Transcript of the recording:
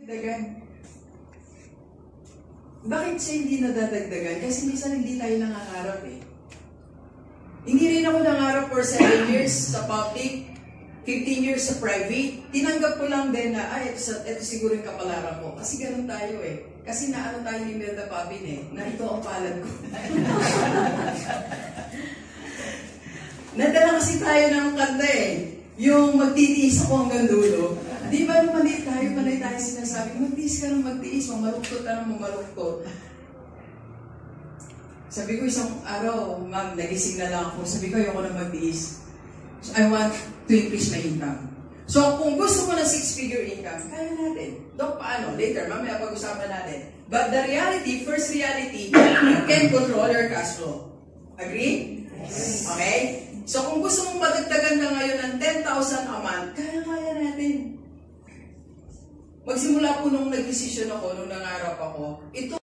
nadadagdagan. Bakit siya hindi nadadagdagan? Kasi minsan hindi tayo nangangarap eh. Hindi rin ako nangarap for 7 years sa public, 15 years sa private. Tinanggap ko lang din na, ito siguro yung kapalaran ko. Kasi ganun tayo eh. Kasi naano tayo ni Melda Pabin eh, na ito ang palad ko. Nadala kasi tayo ng kanta eh. Yung magtitiis ako hanggang dulo. Di ba nung mali tayo sinasabi, magtiis ka ng magtiis, mamaluktot ka ng mamaluktot. Sabi ko isang araw, ma'am, nagising na lang ako. Sabi ko, ayoko na magtiis. So, I want to increase my income. So, kung gusto mo na 6-figure income, kaya natin. Dok, paano? Later, mamaya pag-usapan natin. But the reality, first reality, you can control your cash flow. Agree? Yes. Okay? So, kung gusto mong padagdagan ka ngayon ng 10,000 a month, kaya natin. Magsimula po nung nag-decision ako, nung nangarap ako, ito